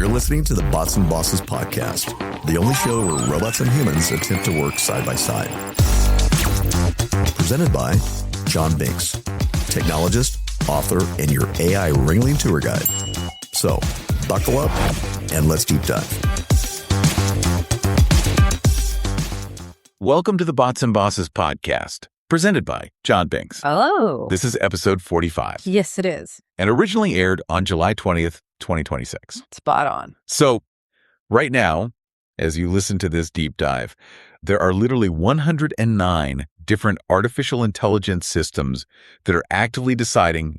You're listening to the Bots and Bosses podcast, the only show where robots and humans attempt to work side by side. Presented by John Binks, technologist, author, and your AI ringling tour guide. So, buckle up and let's deep dive. Welcome to the Bots and Bosses podcast, presented by John Binks. Hello. This is episode 45. Yes, it is. And originally aired on July 20th, 2026. Spot on. So right now, as you listen to this deep dive, there are literally 109 different artificial intelligence systems that are actively deciding,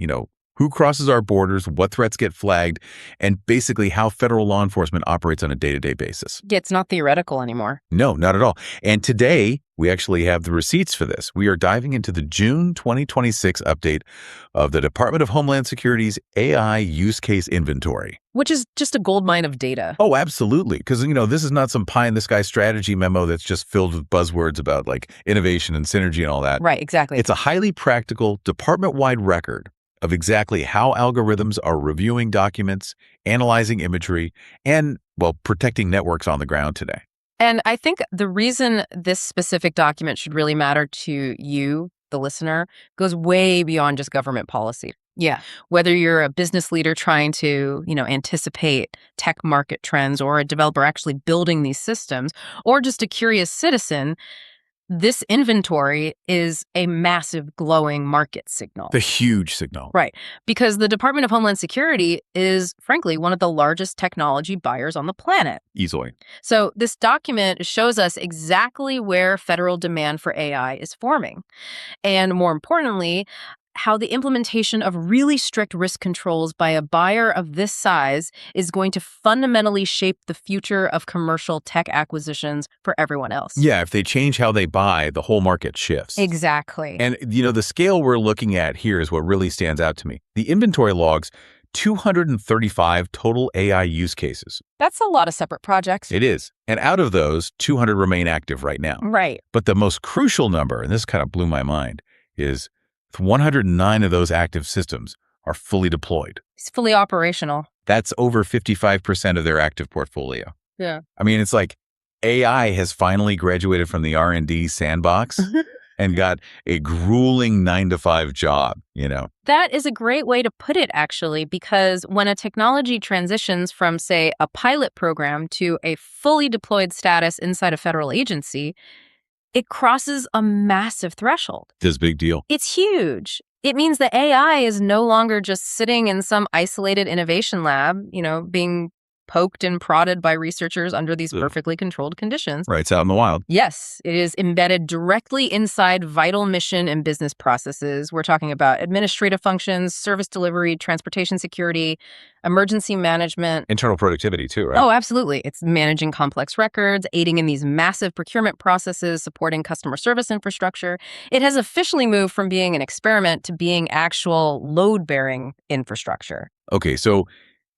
who crosses our borders, what threats get flagged, and basically how federal law enforcement operates on a day-to-day basis. Yeah, it's not theoretical anymore. No, not at all. And today, we actually have the receipts for this. We are diving into the June 2026 update of the Department of Homeland Security's AI use case inventory. Which is just a goldmine of data. Oh, absolutely. Because, this is not some pie-in-the-sky strategy memo that's just filled with buzzwords about innovation and synergy and all that. Right, exactly. It's a highly practical, department-wide record of exactly how algorithms are reviewing documents, analyzing imagery, and, protecting networks on the ground today. And I think the reason this specific document should really matter to you, the listener, goes way beyond just government policy. Yeah. Whether you're a business leader trying to, anticipate tech market trends, or a developer actually building these systems, or just a curious citizen, this inventory is a massive glowing market signal. The huge signal. Right. Because the Department of Homeland Security is, frankly, one of the largest technology buyers on the planet. Easily. So this document shows us exactly where federal demand for AI is forming. And more importantly, how the implementation of really strict risk controls by a buyer of this size is going to fundamentally shape the future of commercial tech acquisitions for everyone else. Yeah, if they change how they buy, the whole market shifts. Exactly. And, the scale we're looking at here is what really stands out to me. The inventory logs 235 total AI use cases. That's a lot of separate projects. It is. And out of those, 200 remain active right now. Right. But the most crucial number, and this kind of blew my mind, is 109 of those active systems are fully deployed. It's fully operational. That's over 55% of their active portfolio. Yeah. I mean, it's like AI has finally graduated from the R&D sandbox and got a grueling 9-to-5 job, That is a great way to put it, actually, because when a technology transitions from, say, a pilot program to a fully deployed status inside a federal agency, it crosses a massive threshold. This is a big deal. It's huge. It means that AI is no longer just sitting in some isolated innovation lab, being poked and prodded by researchers under these perfectly controlled conditions. Right, it's out in the wild. Yes, it is embedded directly inside vital mission and business processes. We're talking about administrative functions, service delivery, transportation security, emergency management. Internal productivity too, right? Oh, absolutely. It's managing complex records, aiding in these massive procurement processes, supporting customer service infrastructure. It has officially moved from being an experiment to being actual load-bearing infrastructure. Okay, so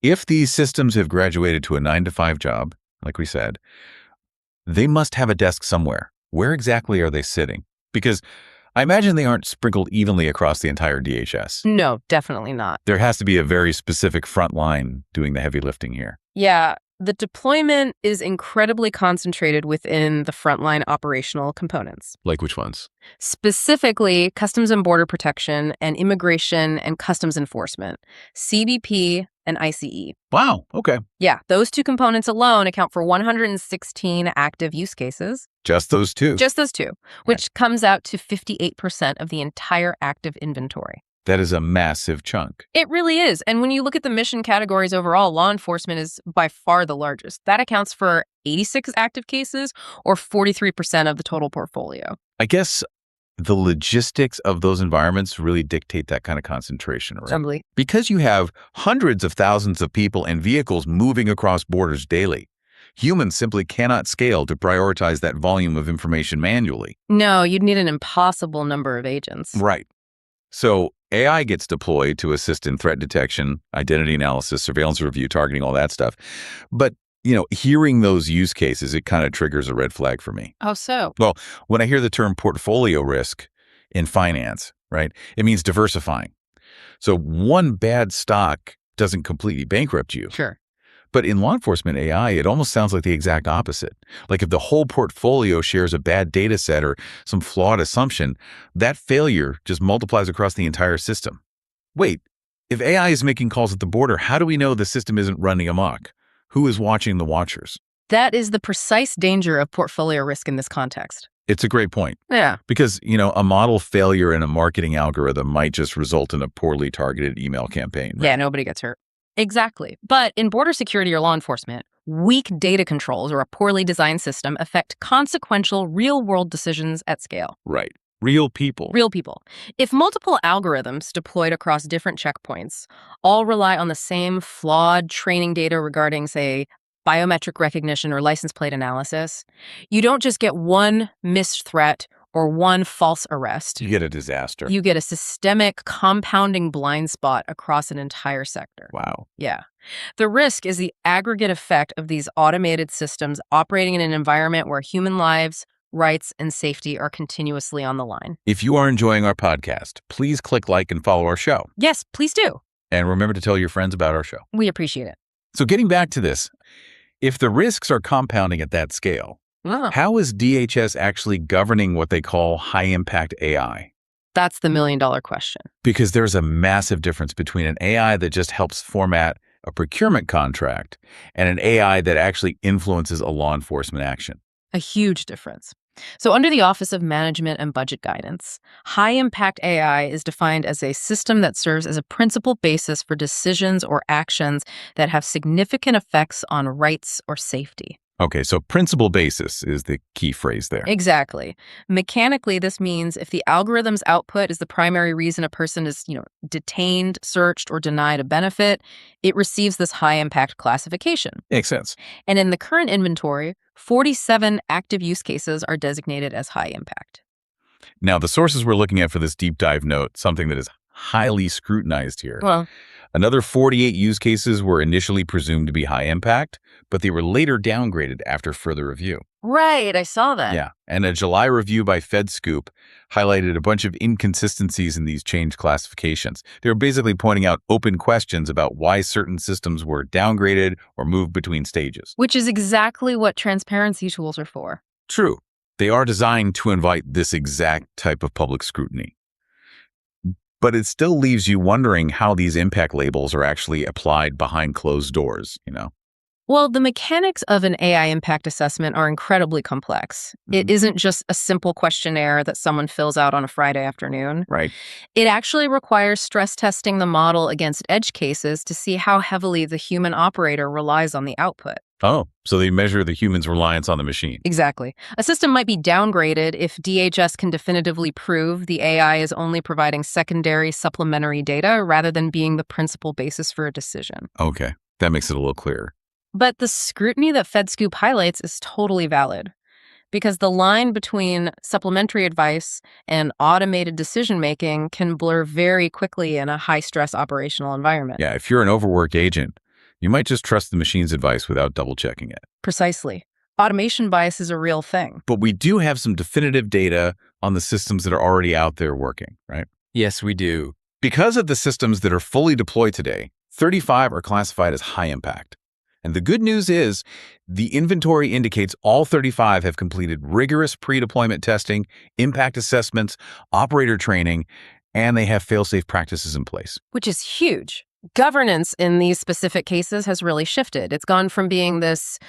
if these systems have graduated to a 9-to-5 job, like we said, they must have a desk somewhere. Where exactly are they sitting? Because I imagine they aren't sprinkled evenly across the entire DHS. No, definitely not. There has to be a very specific front line doing the heavy lifting here. Yeah, the deployment is incredibly concentrated within the frontline operational components. Like which ones? Specifically, Customs and Border Protection and Immigration and Customs Enforcement, CBP and ICE. Wow, okay. Yeah, those two components alone account for 116 active use cases. Just those two? Just those two, which comes out to 58% of the entire active inventory. That is a massive chunk. It really is. And when you look at the mission categories overall, law enforcement is by far the largest. That accounts for 86 active cases, or 43% of the total portfolio. I guess the logistics of those environments really dictate that kind of concentration, right? Totally. Because you have hundreds of thousands of people and vehicles moving across borders daily, humans simply cannot scale to prioritize that volume of information manually. No, you'd need an impossible number of agents. Right. So AI gets deployed to assist in threat detection, identity analysis, surveillance review, targeting, all that stuff. But, hearing those use cases, it kind of triggers a red flag for me. Oh, so? Well, when I hear the term portfolio risk in finance, right, it means diversifying. So one bad stock doesn't completely bankrupt you. Sure. But in law enforcement AI, it almost sounds like the exact opposite. Like if the whole portfolio shares a bad data set or some flawed assumption, that failure just multiplies across the entire system. Wait, if AI is making calls at the border, how do we know the system isn't running amok? Who is watching the watchers? That is the precise danger of portfolio risk in this context. It's a great point. Yeah. Because, a model failure in a marketing algorithm might just result in a poorly targeted email campaign. Right? Yeah, nobody gets hurt. Exactly. But in border security or law enforcement, weak data controls or a poorly designed system affect consequential real-world decisions at scale. Right. Real people. Real people. If multiple algorithms deployed across different checkpoints all rely on the same flawed training data regarding, say, biometric recognition or license plate analysis, you don't just get one missed threat or one false arrest. You get a disaster. You get a systemic compounding blind spot across an entire sector. Wow. Yeah. The risk is the aggregate effect of these automated systems operating in an environment where human lives, rights, and safety are continuously on the line. If you are enjoying our podcast, please click like and follow our show. Yes, please do. And remember to tell your friends about our show. We appreciate it. So getting back to this, if the risks are compounding at that scale, how is DHS actually governing what they call high-impact AI? That's the million-dollar question. Because there's a massive difference between an AI that just helps format a procurement contract and an AI that actually influences a law enforcement action. A huge difference. So under the Office of Management and Budget Guidance, high-impact AI is defined as a system that serves as a principal basis for decisions or actions that have significant effects on rights or safety. Okay, so principal basis is the key phrase there. Exactly. Mechanically, this means if the algorithm's output is the primary reason a person is, detained, searched, or denied a benefit, it receives this high-impact classification. Makes sense. And in the current inventory, 47 active use cases are designated as high impact. Now, the sources we're looking at for this deep dive note, something that is highly scrutinized here. Well, another 48 use cases were initially presumed to be high impact, but they were later downgraded after further review. right, I saw that. Yeah, and a July review by FedScoop highlighted a bunch of inconsistencies in these changed classifications. They were basically pointing out open questions about why certain systems were downgraded or moved between stages. Which is exactly what transparency tools are for. True. They are designed to invite this exact type of public scrutiny. But it still leaves you wondering how these impact labels are actually applied behind closed doors, Well, the mechanics of an AI impact assessment are incredibly complex. It isn't just a simple questionnaire that someone fills out on a Friday afternoon. Right. It actually requires stress testing the model against edge cases to see how heavily the human operator relies on the output. Oh, so they measure the human's reliance on the machine. Exactly. A system might be downgraded if DHS can definitively prove the AI is only providing secondary supplementary data rather than being the principal basis for a decision. Okay, that makes it a little clearer. But the scrutiny that FedScoop highlights is totally valid, because the line between supplementary advice and automated decision-making can blur very quickly in a high-stress operational environment. Yeah, if you're an overworked agent, you might just trust the machine's advice without double-checking it. Precisely. Automation bias is a real thing. But we do have some definitive data on the systems that are already out there working, right? Yes, we do. Because of the systems that are fully deployed today, 35 are classified as high impact. And the good news is the inventory indicates all 35 have completed rigorous pre-deployment testing, impact assessments, operator training, and they have fail-safe practices in place. Which is huge. Governance in these specific cases has really shifted. It's gone from being this,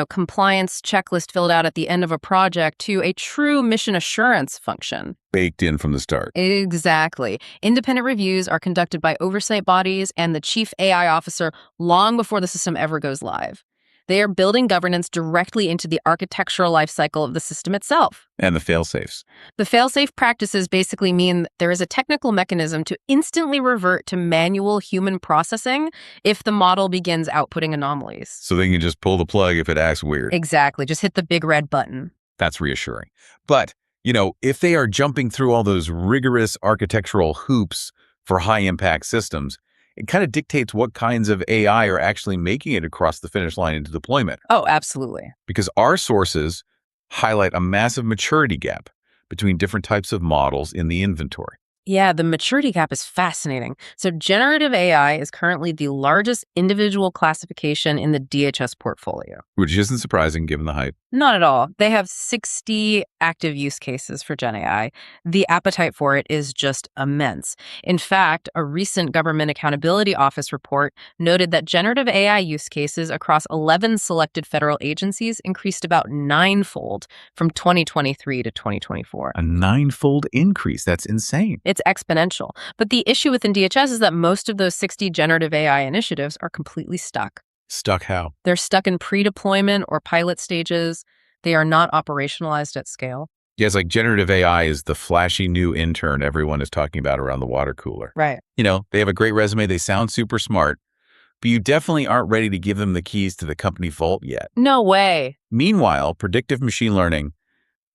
compliance checklist filled out at the end of a project to a true mission assurance function. Baked in from the start. Exactly. Independent reviews are conducted by oversight bodies and the chief AI officer long before the system ever goes live. They are building governance directly into the architectural lifecycle of the system itself. And the fail-safes. The fail-safe practices basically mean there is a technical mechanism to instantly revert to manual human processing if the model begins outputting anomalies. So they can just pull the plug if it acts weird. Exactly. Just hit the big red button. That's reassuring. But, if they are jumping through all those rigorous architectural hoops for high-impact systems, it kind of dictates what kinds of AI are actually making it across the finish line into deployment. Oh, absolutely. Because our sources highlight a massive maturity gap between different types of models in the inventory. Yeah, the maturity gap is fascinating. So, generative AI is currently the largest individual classification in the DHS portfolio. Which isn't surprising given the hype. Not at all. They have 60 active use cases for GenAI. The appetite for it is just immense. In fact, a recent Government Accountability Office report noted that generative AI use cases across 11 selected federal agencies increased about ninefold from 2023 to 2024. A ninefold increase. That's insane. It's exponential. But the issue within DHS is that most of those 60 generative AI initiatives are completely stuck. Stuck how? They're stuck in pre-deployment or pilot stages. They are not operationalized at scale. Yeah, it's like generative AI is the flashy new intern everyone is talking about around the water cooler. Right. They have a great resume. They sound super smart, but you definitely aren't ready to give them the keys to the company vault yet. No way. Meanwhile, predictive machine learning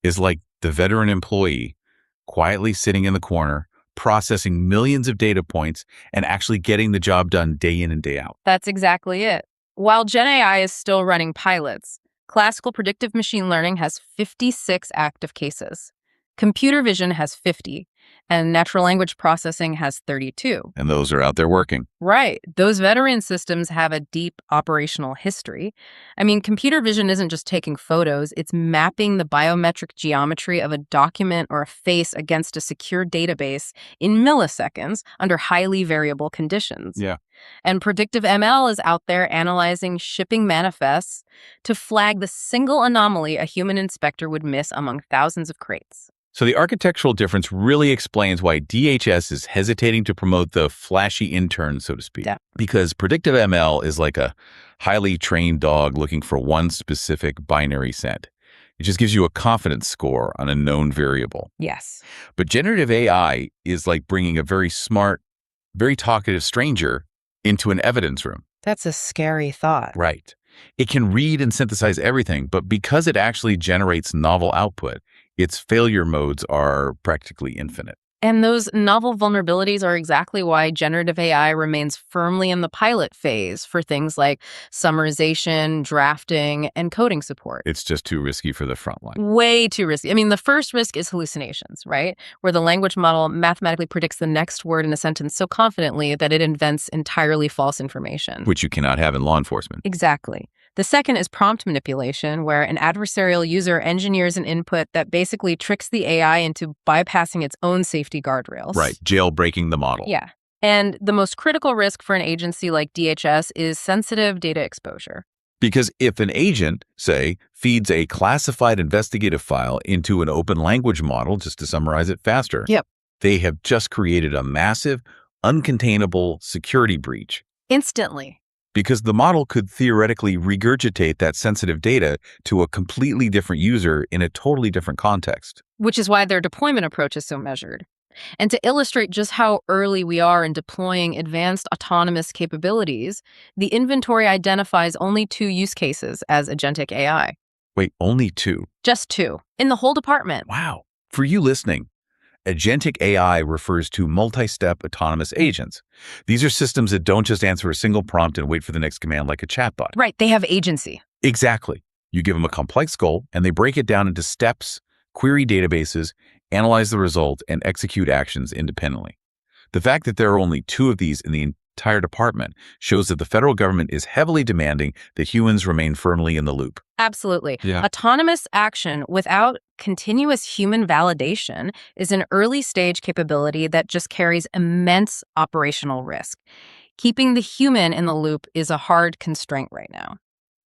is like the veteran employee quietly sitting in the corner, processing millions of data points and actually getting the job done day in and day out. That's exactly it. While GenAI is still running pilots, classical predictive machine learning has 56 active cases. Computer vision has 50, and natural language processing has 32. And those are out there working. Right. Those veteran systems have a deep operational history. I mean, computer vision isn't just taking photos, it's mapping the biometric geometry of a document or a face against a secure database in milliseconds under highly variable conditions. Yeah. And predictive ML is out there analyzing shipping manifests to flag the single anomaly a human inspector would miss among thousands of crates. So the architectural difference really explains why DHS is hesitating to promote the flashy intern, so to speak. Yeah. Because predictive ML is like a highly trained dog looking for one specific binary set. It just gives you a confidence score on a known variable. Yes. But generative AI is like bringing a very smart, very talkative stranger into an evidence room. That's a scary thought. Right. It can read and synthesize everything, but because it actually generates novel output, its failure modes are practically infinite. And those novel vulnerabilities are exactly why generative AI remains firmly in the pilot phase for things like summarization, drafting, and coding support. It's just too risky for the front line. Way too risky. I mean, the first risk is hallucinations, right? Where the language model mathematically predicts the next word in a sentence so confidently that it invents entirely false information. Which you cannot have in law enforcement. Exactly. The second is prompt manipulation, where an adversarial user engineers an input that basically tricks the AI into bypassing its own safety guardrails. Right, jailbreaking the model. Yeah. And the most critical risk for an agency like DHS is sensitive data exposure. Because if an agent, say, feeds a classified investigative file into an open language model, just to summarize it faster, Yep. they have just created a massive, uncontainable security breach. Instantly. Because the model could theoretically regurgitate that sensitive data to a completely different user in a totally different context. Which is why their deployment approach is so measured. And to illustrate just how early we are in deploying advanced autonomous capabilities, the inventory identifies only 2 use cases as agentic AI. Wait, only 2? Just 2, in the whole department. Wow. For you listening, agentic AI refers to multi-step autonomous agents. These are systems that don't just answer a single prompt and wait for the next command like a chatbot. Right, they have agency. Exactly. You give them a complex goal, and they break it down into steps, query databases, analyze the result, and execute actions independently. The fact that there are only 2 of these in the entire department shows that the federal government is heavily demanding that humans remain firmly in the loop. Absolutely. Yeah. Autonomous action without continuous human validation is an early-stage capability that just carries immense operational risk. Keeping the human in the loop is a hard constraint right now.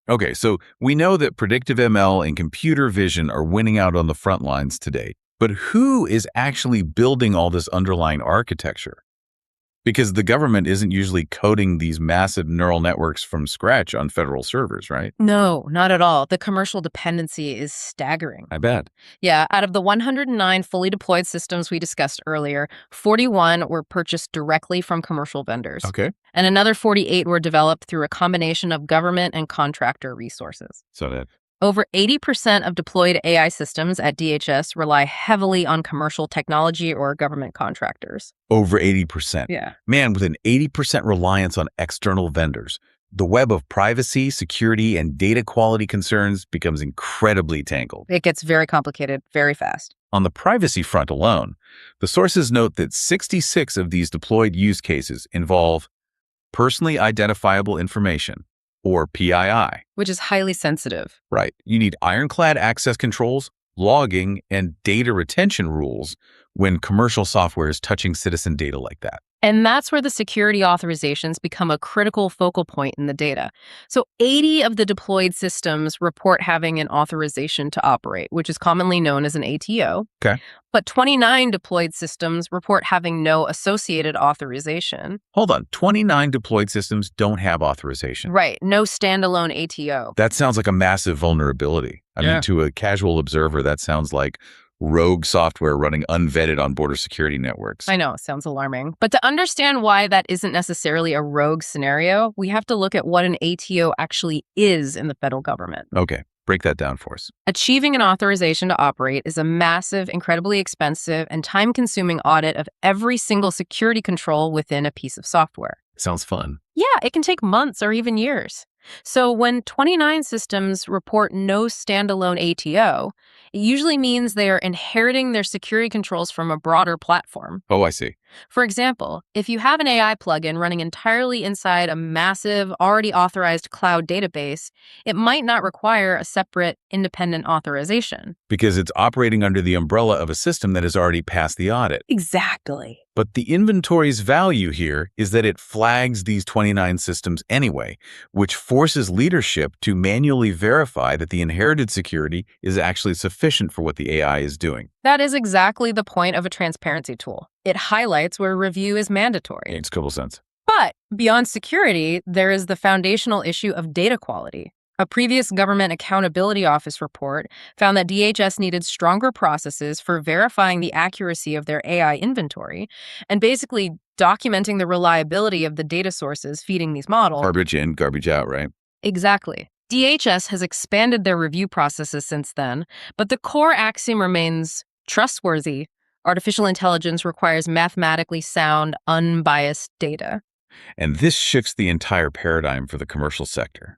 Okay, so we know that predictive ML and computer vision are winning out on the front lines today. But who is actually building all this underlying architecture? Because the government isn't usually coding these massive neural networks from scratch on federal servers, right? No, not at all. The commercial dependency is staggering. I bet. Yeah, out of the 109 fully deployed systems we discussed earlier, 41 were purchased directly from commercial vendors. Okay. And another 48 were developed through a combination of government and contractor resources. So that Over 80% of deployed AI systems at DHS rely heavily on commercial technology or government contractors. over 80%. Yeah. Man, with an 80% reliance on external vendors, the web of privacy, security, and data quality concerns becomes incredibly tangled. It gets very complicated very fast. On the privacy front alone, the sources note that 66 of these deployed use cases involve personally identifiable information, or PII. Which is highly sensitive. Right. You need ironclad access controls, logging, and data retention rules when commercial software is touching citizen data like that. And that's where the security authorizations become a critical focal point in the data. So 80 of the deployed systems report having an authorization to operate, which is commonly known as an ATO. Okay. But 29 deployed systems report having no associated authorization. Hold on. 29 deployed systems don't have authorization. Right. No standalone ATO. That sounds like a massive vulnerability. I mean, to a casual observer, that sounds like rogue software running unvetted on border security networks. I know, it sounds alarming. But to understand why that isn't necessarily a rogue scenario, we have to look at what an ATO actually is in the federal government. Okay, break that down for us. Achieving an authorization to operate is a massive, incredibly expensive, and time-consuming audit of every single security control within a piece of software. Sounds fun. Yeah, it can take months or even years. So when 29 systems report no standalone ATO, it usually means they are inheriting their security controls from a broader platform. Oh, I see. For example, if you have an AI plugin running entirely inside a massive, already authorized cloud database, it might not require a separate, independent authorization. Because it's operating under the umbrella of a system that has already passed the audit. Exactly. But the inventory's value here is that it flags these 29 systems anyway, which forces leadership to manually verify that the inherited security is actually sufficient for what the AI is doing. That is exactly the point of a transparency tool. It highlights where review is mandatory. Makes total sense. But beyond security, there is the foundational issue of data quality. A previous Government Accountability Office report found that DHS needed stronger processes for verifying the accuracy of their AI inventory and basically documenting the reliability of the data sources feeding these models. Garbage in, garbage out, right? Exactly. DHS has expanded their review processes since then, but the core axiom remains trustworthy. Artificial intelligence requires mathematically sound, unbiased data. And this shifts the entire paradigm for the commercial sector.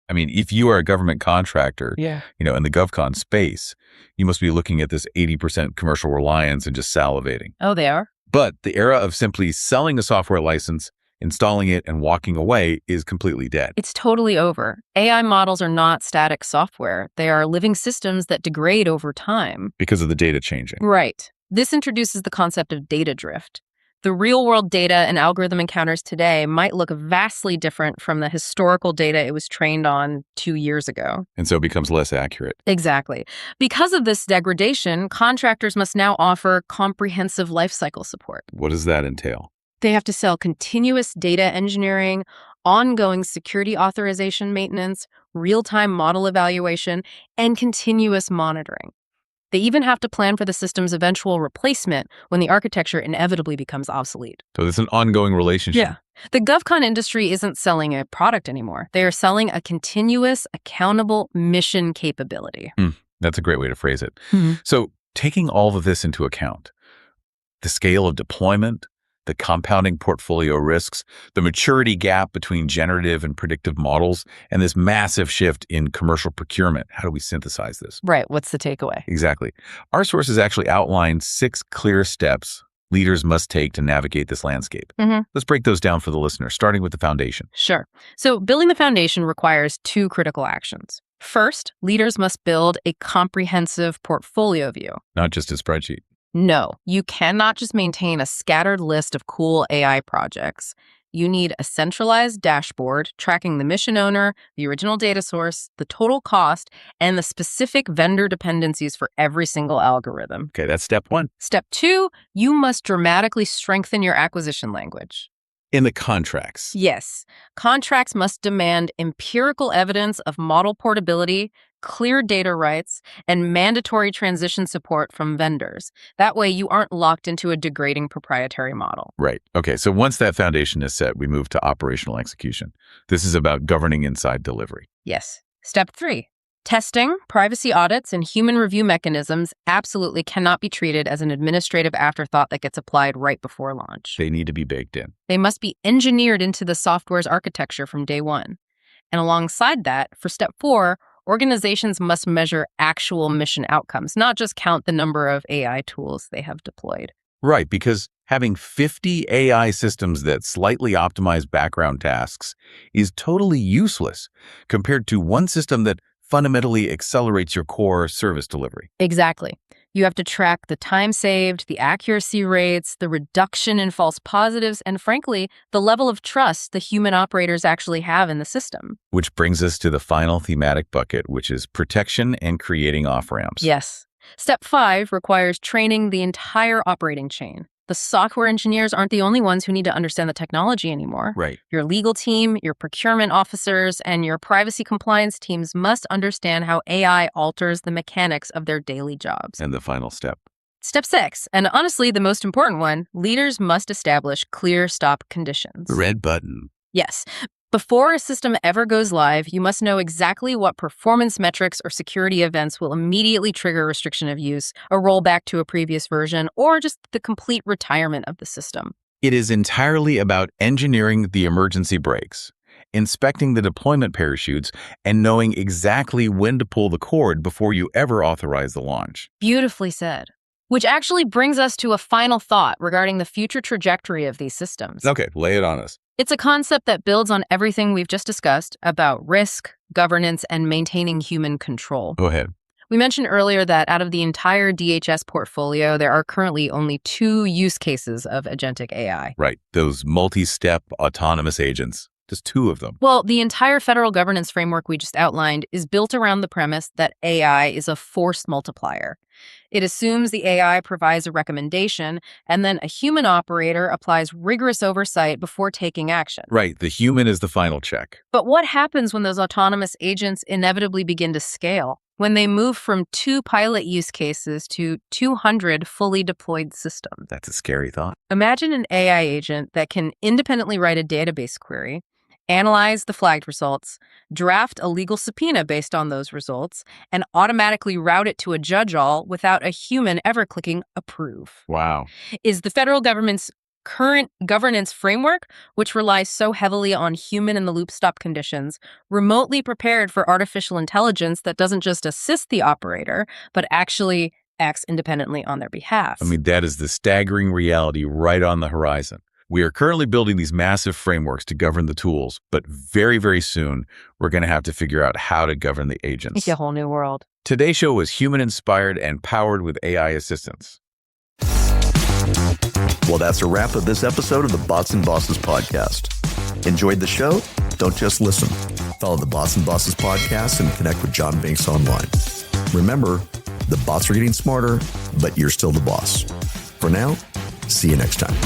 I mean, if you are a government contractor, in the GovCon space, you must be looking at this 80% commercial reliance and just salivating. Oh, they are? But the era of simply selling a software license, installing it, and walking away is completely dead. It's totally over. AI models are not static software. They are living systems that degrade over time. Because of the data changing. Right. This introduces the concept of data drift. The real-world data an algorithm encounters today might look vastly different from the historical data it was trained on 2 years ago. And so it becomes less accurate. Exactly. Because of this degradation, contractors must now offer comprehensive lifecycle support. What does that entail? They have to sell continuous data engineering, ongoing security authorization maintenance, real-time model evaluation, and continuous monitoring. They even have to plan for the system's eventual replacement when the architecture inevitably becomes obsolete. So it's an ongoing relationship. Yeah. The GovCon industry isn't selling a product anymore. They are selling a continuous, accountable mission capability. That's a great way to phrase it. Mm-hmm. So taking all of this into account, the scale of deployment, the compounding portfolio risks, the maturity gap between generative and predictive models, and this massive shift in commercial procurement. How do we synthesize this? Right. What's the takeaway? Exactly. Our sources actually outline 6 clear steps leaders must take to navigate this landscape. Mm-hmm. Let's break those down for the listener, starting with the foundation. Sure. So building the foundation requires 2 critical actions. First, leaders must build a comprehensive portfolio view. Not just a spreadsheet. No, you cannot just maintain a scattered list of cool AI projects. You need a centralized dashboard tracking the mission owner, the original data source, the total cost, and the specific vendor dependencies for every single algorithm. Okay, that's step 1. Step 2, you must dramatically strengthen your acquisition language. In the contracts. Yes, contracts must demand empirical evidence of model portability, clear data rights, and mandatory transition support from vendors. That way, you aren't locked into a degrading proprietary model. Right. Okay, so once that foundation is set, we move to operational execution. This is about governing inside delivery. Yes. Step 3, Testing, privacy audits, and human review mechanisms absolutely cannot be treated as an administrative afterthought that gets applied right before launch. They need to be baked in. They must be engineered into the software's architecture from day one. And alongside that, for step 4, organizations must measure actual mission outcomes, not just count the number of AI tools they have deployed. Right, because having 50 AI systems that slightly optimize background tasks is totally useless compared to one system that fundamentally accelerates your core service delivery. Exactly. You have to track the time saved, the accuracy rates, the reduction in false positives, and frankly, the level of trust the human operators actually have in the system. Which brings us to the final thematic bucket, which is protection and creating off-ramps. Yes. Step 5 requires training the entire operating chain. The software engineers aren't the only ones who need to understand the technology anymore. Right. Your legal team, your procurement officers, and your privacy compliance teams must understand how AI alters the mechanics of their daily jobs. And the final step. Step 6, and honestly the most important one, leaders must establish clear stop conditions. The red button. Yes. Before a system ever goes live, you must know exactly what performance metrics or security events will immediately trigger restriction of use, a rollback to a previous version, or just the complete retirement of the system. It is entirely about engineering the emergency brakes, inspecting the deployment parachutes, and knowing exactly when to pull the cord before you ever authorize the launch. Beautifully said. Which actually brings us to a final thought regarding the future trajectory of these systems. Okay, lay it on us. It's a concept that builds on everything we've just discussed about risk, governance, and maintaining human control. Go ahead. We mentioned earlier that out of the entire DHS portfolio, there are currently only 2 use cases of agentic AI. Right, those multi-step autonomous agents. Just 2 of them. Well, the entire federal governance framework we just outlined is built around the premise that AI is a force multiplier. It assumes the AI provides a recommendation, and then a human operator applies rigorous oversight before taking action. Right, the human is the final check. But what happens when those autonomous agents inevitably begin to scale? When they move from 2 pilot use cases to 200 fully deployed systems? That's a scary thought. Imagine an AI agent that can independently write a database query, analyze the flagged results, draft a legal subpoena based on those results, and automatically route it to a judge-all without a human ever clicking approve. Wow. Is the federal government's current governance framework, which relies so heavily on human-in-the-loop stop conditions, remotely prepared for artificial intelligence that doesn't just assist the operator, but actually acts independently on their behalf? I mean, that is the staggering reality right on the horizon. We are currently building these massive frameworks to govern the tools, but very, very soon, we're going to have to figure out how to govern the agents. It's a whole new world. Today's show was human-inspired and powered with AI assistance. Well, that's a wrap of this episode of the Bots and Bosses podcast. Enjoyed the show? Don't just listen. Follow the Bots and Bosses podcast and connect with John Binks online. Remember, the bots are getting smarter, but you're still the boss. For now, see you next time.